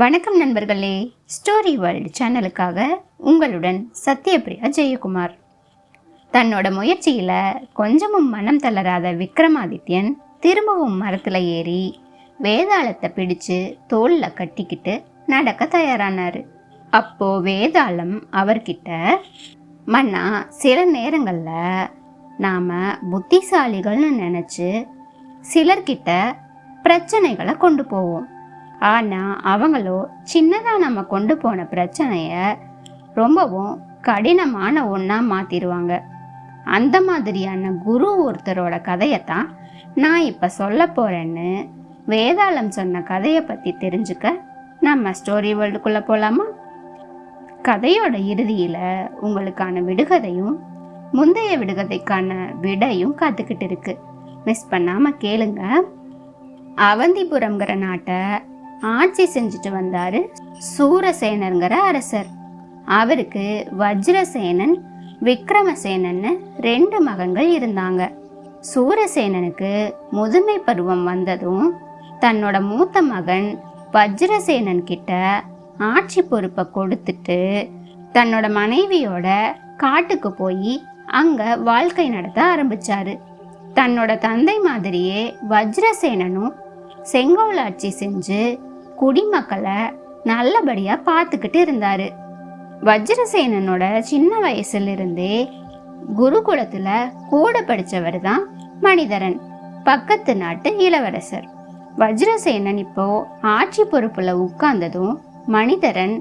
வணக்கம் நண்பர்களே, story world சேனலுக்காக உங்களுடன் சத்யபிரியா ஜெயக்குமார். தன்னோட முயற்சியில் கொஞ்சமும் மனம் தளராத விக்ரமாதித்யன் திரும்பவும் மரத்தில் ஏறி வேதாளத்தை பிடிச்சு தோளில் கட்டிக்கிட்டு நடக்க தயாரானார். அப்போ வேதாளம் அவர்கிட்ட, மன்னா, சில நேரங்களில் நாம் புத்திசாலிகள்னு நினச்சி சிலர்கிட்ட பிரச்சனைகளை கொண்டு போவோம். ஆனால் அவங்களோ சின்னதாக நம்ம கொண்டு போன பிரச்சனையை ரொம்பவும் கடினமான ஒன்றா மாற்றிடுவாங்க. அந்த மாதிரியான குரு ஒருத்தரோட கதையைத்தான் நான் இப்போ சொல்ல போகிறேன்னு வேதாளம் சொன்ன கதையை பற்றி தெரிஞ்சுக்க நம்ம ஸ்டோரி வேர்ல்டுக்குள்ளே போகலாமா? கதையோட இறுதியில் உங்களுக்கான விடுகதையும் முந்தைய விடுகதைக்கான விடையும் காத்துக்கிட்டு இருக்கு. மிஸ் பண்ணாமல் கேளுங்க. அவந்திபுரம்ங்கிற நாட்டை ஆட்சி செஞ்சுட்டு வந்தாரு சூரசேனருங்கிற அரசர். அவருக்கு வஜ்ரசேனன், விக்ரமசேனன்னு 2 மகன்கள் இருந்தாங்க. சூரசேனனுக்கு முதுமை பருவம் வந்ததும் தன்னோட மூத்த மகன் வஜ்ரசேனன் கிட்ட ஆட்சி பொறுப்பை கொடுத்துட்டு தன்னோட மனைவியோட காட்டுக்கு போய் அங்க வாழ்க்கை நடத்த ஆரம்பிச்சாரு. தன்னோட தந்தை மாதிரியே வஜ்ரசேனனும் செங்கோல் ஆட்சி செஞ்சு குடிமக்களை நல்லபடியாக பார்த்துக்கிட்டு இருந்தார். வஜ்ரசேனனோட சின்ன வயசுலேருந்தே குருகுலத்தில் கூட படித்தவர் தான் மணிதரன், பக்கத்து நாட்டு இளவரசர். வஜ்ரசேனன் இப்போ ஆட்சி பொறுப்பில் உட்கார்ந்ததும் மணிதரன்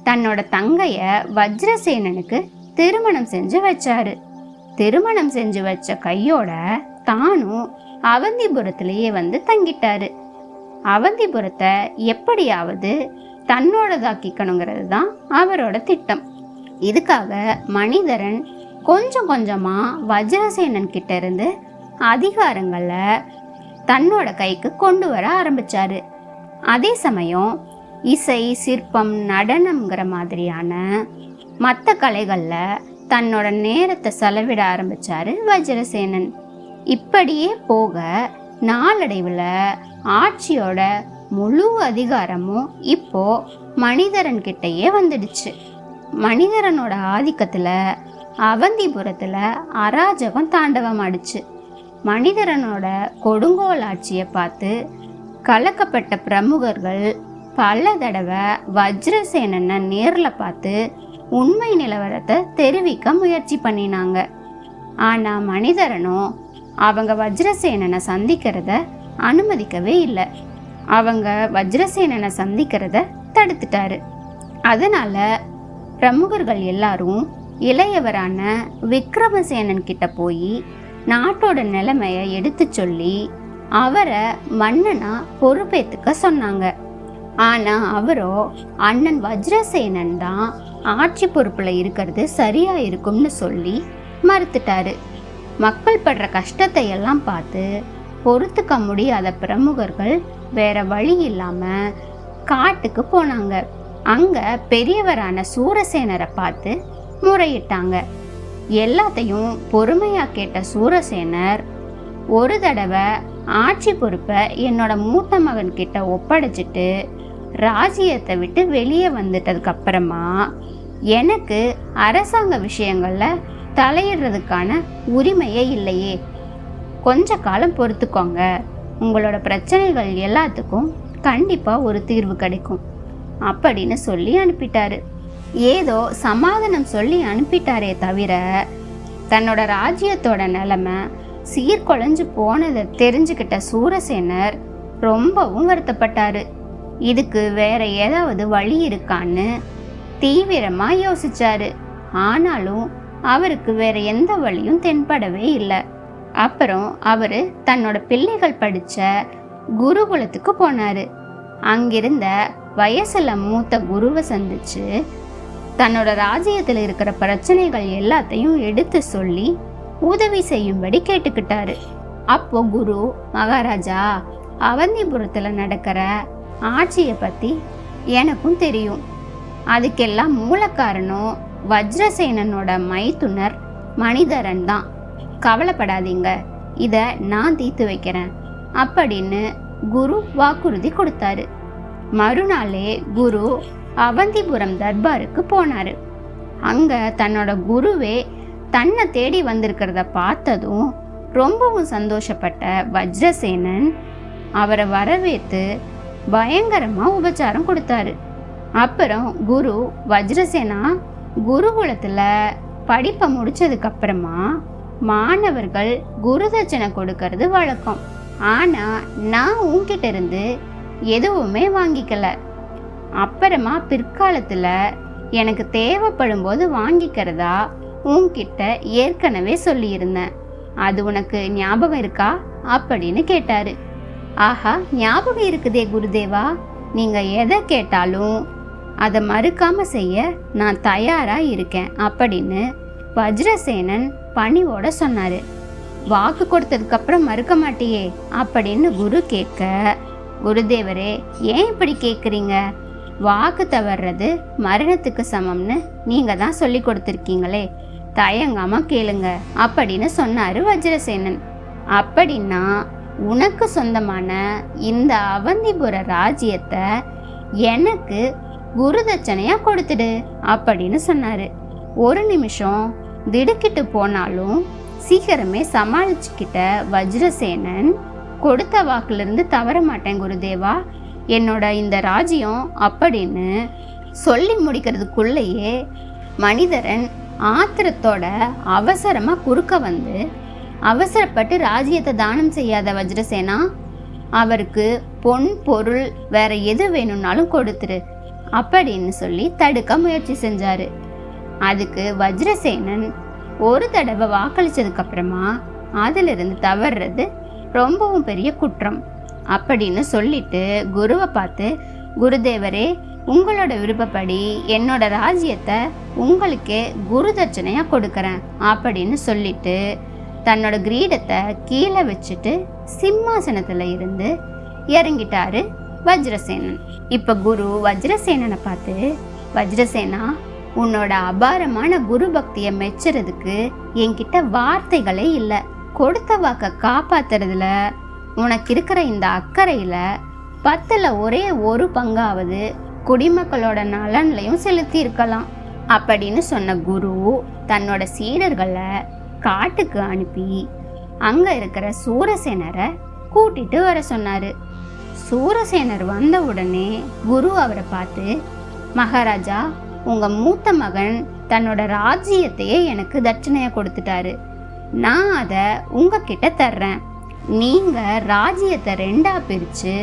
தன்னோட தங்கைய வஜ்ரசேனனுக்கு திருமணம் செஞ்சு வச்சாரு. திருமணம் செஞ்சு வச்ச கையோட தானும் அவந்திபுரத்திலேயே வந்து தங்கிட்டாரு. அவந்திபுரத்தை எப்படியாவது தன்னோடதாக்கிக்கணுங்கிறது தான் அவரோட திட்டம். இதுக்காக மணிதரன் கொஞ்சம் கொஞ்சமாக வஜ்ரசேனன் கிட்ட இருந்து அதிகாரங்களை தன்னோட கைக்கு கொண்டு வர ஆரம்பிச்சாரு. அதே சமயம் இசை, சிற்பம், நடனம்ங்கிற மாதிரியான மற்ற கலைகளில் தன்னோட நேரத்தை செலவிட ஆரம்பிச்சாரு வஜ்ரசேனன். இப்படியே போக நாளடைவில் ஆட்சியோட முழு அதிகாரமும் இப்போ மணிதரன் கிட்டயே வந்துடுச்சு. மணிதரனோட ஆதிக்கத்தில் அவந்திபுரத்தில் அராஜகம் தாண்டவம் ஆடிச்சு. மணிதரனோட கொடுங்கோல் ஆட்சியை பார்த்து கலக்கப்பட்ட பிரமுகர்கள் பல தடவை வஜ்ரசேனனை நேரில் பார்த்து உண்மை நிலவரத்தை தெரிவிக்க முயற்சி பண்ணினாங்க. ஆனால் மணிதரனும் அவங்க வஜ்ரசேனனை சந்திக்கிறத அனுமதிக்கவே இல்லை. அவங்க வஜ்ரசேனனை சந்திக்கிறத தடுத்துட்டாரு. அதனால பிரமுகர்கள் எல்லாரும் இளையவரான விக்ரமசேனன் கிட்ட போய் நாட்டோட நிலைமையை எடுத்து சொல்லி அவரை மன்னனா பொறுப்பேற்றுக்க சொன்னாங்க. ஆனா அவரோ அண்ணன் வஜ்ரசேனன் தான் ஆட்சி பொறுப்புல இருக்கிறது சரியா இருக்கும்னு சொல்லி மறுத்துட்டாரு. மக்கள் படுற கஷ்டத்தை எல்லாம் பார்த்து பொறுத்துக்க முடியாத பிரமுகர்கள் வேற வழி இல்லாம காட்டுக்கு போனாங்க. அங்க பெரியவரான சூரசேனரை பார்த்து முறையிட்டாங்க. எல்லாத்தையும் பொறுமையா கேட்ட சூரசேனர், ஒரு தடவை ஆட்சி பொறுப்பை என்னோட மூத்த மகன் கிட்ட ஒப்படைச்சிட்டு ராஜ்யத்தை விட்டு வெளியே வந்துட்டதுக்கு அப்புறமா எனக்கு அரசாங்க விஷயங்கள்ல தலையிடுறதுக்கான உரிமையே இல்லையே. கொஞ்ச காலம் பொறுத்துக்கோங்க, உங்களோட பிரச்சனைகள் எல்லாத்துக்கும் கண்டிப்பாக ஒரு தீர்வு கிடைக்கும் அப்படின்னு சொல்லி அனுப்பிட்டாரு. ஏதோ சமாதானம் சொல்லி அனுப்பிட்டாரே தவிர தன்னோட ராஜ்யத்தோட நிலைமை சீர்குலைஞ்சு போனதை தெரிஞ்சுக்கிட்ட சூரசேனர் ரொம்பவும் வருத்தப்பட்டாரு. இதுக்கு வேற ஏதாவது வழி இருக்கான்னு தீவிரமாக யோசிச்சாரு. ஆனாலும் அவருக்கு வேற எந்த வழியும் தென்படவே இல்லை. அப்புறம் அவரு தன்னோட பிள்ளைகள் படிச்ச குருகுலத்துக்கு போனாரு. அங்கிருந்த வயசுல மூத்த குருவை சந்திச்சு தன்னோட ராஜ்யத்தில் இருக்கிற பிரச்சனைகள் எல்லாத்தையும் எடுத்து சொல்லி உதவி செய்யும்படி கேட்டுக்கிட்டாரு. அப்போ குரு, மகாராஜா, அவந்திபுரத்துல நடக்கிற ஆட்சியை பத்தி எனக்கும் தெரியும். அதுக்கெல்லாம் மூல காரணம் வஜ்ரசேனனோட மைத்துனர் மணிதரன் தான். கவலைப்படாதீங்க, இதை நான் தீர்த்து வைக்கிறேன் அப்படின்னு குரு வாக்குறுதி கொடுத்தாரு. மறுநாளே குரு அவந்திபுரம் தர்பாருக்கு போனாரு. அங்க தன்னோட குருவே தன்னை தேடி வந்திருக்கிறத பார்த்ததும் ரொம்பவும் சந்தோஷப்பட்ட வஜ்ரசேனன் அவரை வரவேற்று பயங்கரமா உபச்சாரம் கொடுத்தாரு. அப்புறம் குரு வஜ்ரசேனா, குருகுலத்துல படிப்பை முடிச்சதுக்கு அப்புறமா மாணவர்கள் குருதட்சணை கொடுக்கறது வழக்கம். ஆனா நான் உன்கிட்ட இருந்து எதுவுமே வாங்கிக்கல. அப்புறமா பிற்காலத்துல எனக்கு தேவைப்படும் போது வாங்கிக்கிறதா உன்கிட்ட ஏற்கனவே சொல்லியிருந்தேன். அது உனக்கு ஞாபகம் இருக்கா அப்படின்னு கேட்டாரு. ஆஹா, ஞாபகம் இருக்குதே குருதேவா, நீங்க எதை கேட்டாலும் அதை மறுக்காம செய்ய நான் தயாரா இருக்கேன் அப்படின்னு வஜ்ரசேனன் பணிவோட சொன்னாரு. வாக்கு கொடுத்ததுக்கு அப்புறம் மறுக்க மாட்டியே அப்படின்னு குரு கேட்க, குருதேவரே ஏன் இப்படி கேட்குறீங்க? வாக்கு தவறுறது மரணத்துக்கு சமம்னு நீங்க தான் சொல்லி கொடுத்துருக்கீங்களே, தயங்காம கேளுங்க அப்படின்னு சொன்னாரு வஜ்ரசேனன். அப்படின்னா உனக்கு சொந்தமான இந்த அவந்திபுர ராஜ்யத்தை எனக்கு குருதட்சணையா கொடுத்துடு அப்படின்னு சொன்னாரு. ஒரு நிமிஷம் திடுக்கிட்டு போனாலும் சீக்கிரமே சமாளிச்சுக்கிட்ட வஜ்ரசேனன், கொடுத்த வாக்குலேருந்து தவற மாட்டேன் குருதேவா, என்னோட இந்த ராஜ்யம் அப்படின்னு சொல்லி முடிக்கிறதுக்குள்ளேயே மனிதரன் ஆத்திரத்தோட அவசரமாக குறுக்க வந்து, அவசரப்பட்டு ராஜ்யத்தை தானம் செய்யாத வஜ்ரசேனா, அவருக்கு பொன் பொருள் வேற எது வேணும்னாலும் கொடுத்துரு அப்படின்னு சொல்லி தடுக்க முயற்சி செஞ்சாரு. அதுக்கு வஜ்ரசேனன் ஒரு தடவை வாக்களிச்சதுக்கு அப்புறமா அதிலிருந்து தவறுறது ரொம்பவும் பெரிய குற்றம் அப்படின்னு சொல்லிட்டு குருவை பார்த்து, குருதேவரே உங்களோட விருப்பப்படி என்னோட ராஜ்யத்தை உங்களுக்கே குருதட்சணையா கொடுக்கறேன் அப்படின்னு சொல்லிட்டு தன்னோட கிரீடத்தை கீழே வச்சுட்டு சிம்மாசனத்துல இருந்து இறங்கிட்டாரு வஜ்ரசேனன். இப்ப குரு வஜ்ரசேனனை பார்த்து, வஜ்ரசேனா, உன்னோட அபாரமான குரு பக்தியை மெச்சுறதுக்கு என்கிட்ட வார்த்தைகளே இல்லை. கொடுத்த வாக்க காப்பாத்துறதுல உனக்கு இருக்கிற இந்த அக்கறையில 10ல் ஒரே ஒரு பங்காவது குடிமக்களோட நலன்லையும் செலுத்தி இருக்கலாம் அப்படின்னு சொன்ன குரு தன்னோட சீடர்களை காட்டுக்கு அனுப்பி அங்க இருக்கிற சூரசேனரை கூட்டிட்டு வர சொன்னாரு. சூரசேனர் வந்த உடனே குரு அவரை பார்த்து, மகாராஜா, உங்க மூத்த மகன் தன்னோட ராஜ்யத்தையே எனக்கு தட்சணையா கொடுத்துட்டாரு. நான் அதை உங்ககிட்ட தர்றேன். நீங்க ராஜ்யத்தை 2ஆ பிரிச்சு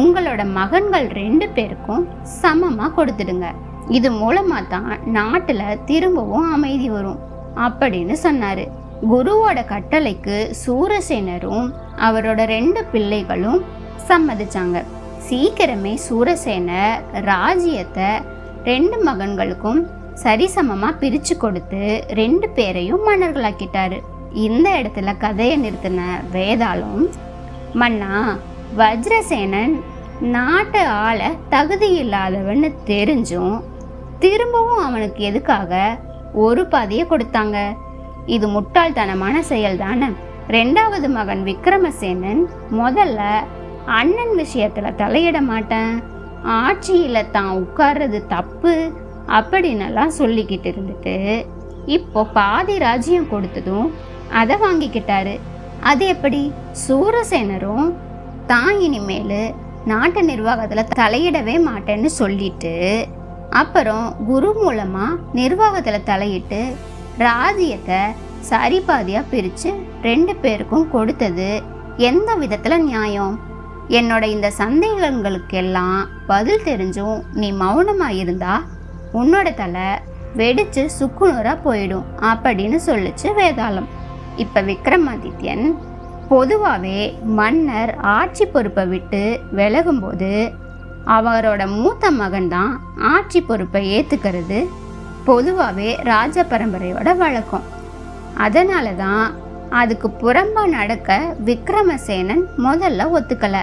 உங்களோட மகன்கள் 2 பேருக்கும் சமமா கொடுத்துடுங்க. இது மூலமா தான் நாட்டுல திரும்பவும் அமைதி வரும் அப்படின்னு சொன்னாரு. குருவோட கட்டளைக்கு சூரசேனரும் அவரோட 2 பிள்ளைகளும் சம்மதிச்சாங்க. சீக்கிரமே சூரசேனர் ராஜ்யத்தை 2 மகன்களுக்கும் சரிசமமா பிரிச்சு கொடுத்து 2 பேரையும் மன்னர்களாக்கிட்டாரு. இந்த இடத்துல கதையை நிறுத்தின வேதாளம், மன்னா, வஜ்ரசேனன் நாட்டு ஆள தகுதி இல்லாதவன்னு தெரிஞ்சும் திரும்பவும் அவனுக்கு எதுக்காக ஒரு பாதியை கொடுத்தாங்க? இது முட்டாள்தனமான செயல் தானே. 2வது மகன் விக்ரமசேனன் முதல்ல அண்ணன் விஷயத்துல தலையிட மாட்டேன், ஆட்சியில தான் உட்கார்றது தப்பு அப்படின்னெல்லாம் சொல்லிக்கிட்டு இருந்துட்டு இப்போ பாதி ராஜ்யம் கொடுத்ததும் அதை வாங்கிக்கிட்டாரு. அது எப்படி? சூரசேனரும் தான் இனிமேல் நாட்டு நிர்வாகத்தில் தலையிடவே மாட்டேன்னு சொல்லிட்டு அப்புறம் குரு மூலமா நிர்வாகத்தில் தலையிட்டு ராஜ்யத்தை சரி பாதியாக பிரித்து 2 பேருக்கும் கொடுத்தது எந்த விதத்தில் நியாயம்? என்னோட இந்த சந்தேகங்களுக்கெல்லாம் பதில் தெரிஞ்சும் நீ மௌனமாக இருந்தா உன்னோட தலை வெடிச்சு சுக்குநூறாக போயிடும் அப்படின்னு சொல்லிச்சு வேதாளம். இப்போ விக்ரமாதித்யன் பொதுவாகவே மன்னர் ஆட்சி பொறுப்பை விட்டு விலகும்போது அவரோட மூத்த மகன் தான் ஆட்சி பொறுப்பை ஏற்றுக்கிறது பொதுவாகவே ராஜ பரம்பரையோட வழக்கம். அதனால தான் அதுக்கு புறம்பா நடக்க விக்ரமசேனன் முதல்ல ஒத்துக்கலை.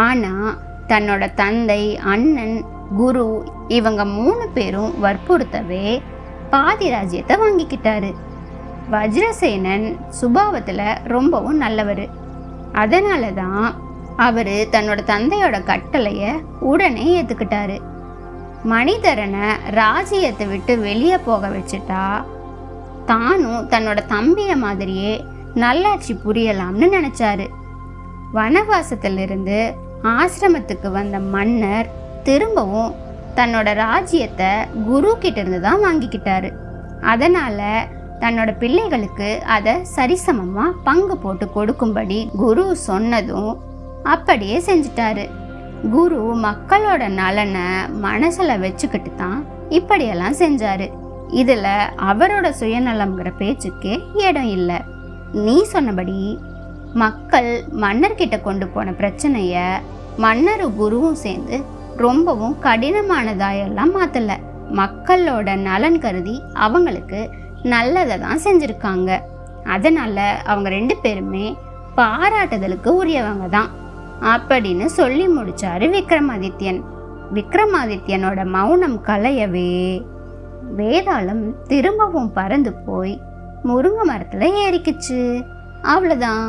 ஆனால் தன்னோட தந்தை, அண்ணன், குரு இவங்க 3 பேரும் வற்புறுத்தவே பாதி ராஜ்யத்தை வாங்கிக்கிட்டாரு. வஜ்ரசேனன் சுபாவத்தில் ரொம்பவும் நல்லவர். அதனால தான் அவர் தன்னோட தந்தையோட கட்டளையை உடனே ஏற்றுக்கிட்டாரு. மணிதரனை ராஜ்யத்தை விட்டு வெளியே போக வச்சுட்டா தானும் தன்னோட தம்பிய மாதிரியே நல்லாட்சி புரியலாம்னு நினைச்சாரு. வனவாசத்திலிருந்து ஆசிரமத்துக்கு வந்த மன்னர் திரும்பவும் தன்னோட ராஜ்யத்தை குரு கிட்ட இருந்து தான் வாங்கிக்கிட்டாரு. அதனால தன்னோட பிள்ளைகளுக்கு அதை சரிசமமா பங்கு போட்டு கொடுக்கும்படி குரு சொன்னதும் அப்படியே செஞ்சிட்டாரு. குரு மக்களோட நலனை மனசுல வச்சுக்கிட்டு தான் இப்படியெல்லாம் செஞ்சாரு. இதுல அவரோட சுயநலம்ங்கிற பேச்சுக்கே இடம் இல்லை. நீ சொன்னபடி மக்கள் மன்னர்கிட்ட கொண்டு போன பிரச்சனைய மன்னரும் குருவும் சேர்ந்து ரொம்பவும் கடினமானதாயெல்லாம் மாத்தல. மக்களோட நலன் கருதி அவங்களுக்கு நல்லதை தான் செஞ்சிருக்காங்க. அதனால அவங்க 2 பேருமே பாராட்டுதலுக்கு உரியவங்க தான் அப்படின்னு சொல்லி முடிச்சாரு விக்ரமாதித்யன். விக்ரமாதித்யனோட மௌனம் கலையவே வேதாளம் திரும்பவும் பறந்து போய் முருங்கை மரத்துல ஏறிக்குச்சு. அவ்வளவுதான்.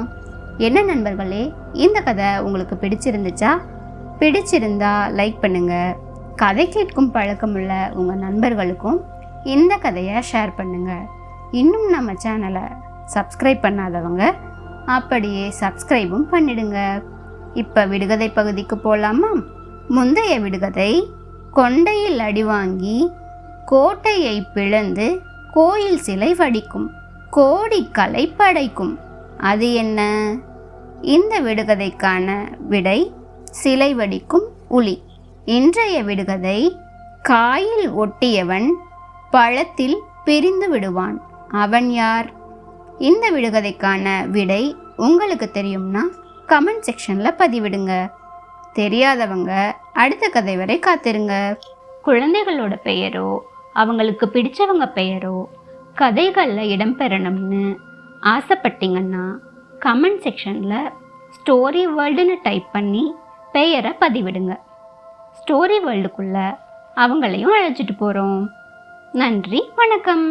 என்ன நண்பர்களே, இந்த கதை உங்களுக்கு பிடிச்சிருந்துச்சா? பிடிச்சிருந்தா லைக் பண்ணுங்க. கதை கேட்கும் பழக்கமுள்ள உங்க நண்பர்களுக்கும் இந்த கதையை ஷேர் பண்ணுங்க. இன்னும் நம்ம சேனலை சப்ஸ்கிரைப் பண்ணாதவங்க அப்படியே சப்ஸ்கிரைபும் பண்ணிடுங்க. இப்போ விடுகதை பகுதிக்கு போகலாமா? முந்தைய விடுகதை: கொண்டையில் அடி வாங்கி கோட்டையை பிளந்து கோயில் சிலை வடிக்கும், கோடி கலை படைக்கும், அது என்ன? இந்த விடுகதைக்கான விடை சிலை வடிக்கும் உளி. இன்றைய விடுகதை: காயில் ஒட்டியவன் பழத்தில் பிரிந்து விடுவான், அவன் யார்? இந்த விடுகதைக்கான விடை உங்களுக்கு தெரியும்னா கமெண்ட் செக்ஷனில் பதிவிடுங்க. தெரியாதவங்க அடுத்த கதை வரை காத்திருங்க. குழந்தைகளோட பெயரோ அவங்களுக்கு பிடிச்சவங்க பெயரோ கதைகளில் இடம்பெறணும்னு ஆசைப்பட்டீங்கன்னா கமெண்ட் செக்ஷனில் ஸ்டோரி வேர்ல்டுன்னு டைப் பண்ணி பெயரை பதிவிடுங்க. ஸ்டோரி வேர்ல்டுக்குள்ளே அவங்களையும் அழைச்சிட்டு போகிறோம். நன்றி, வணக்கம்.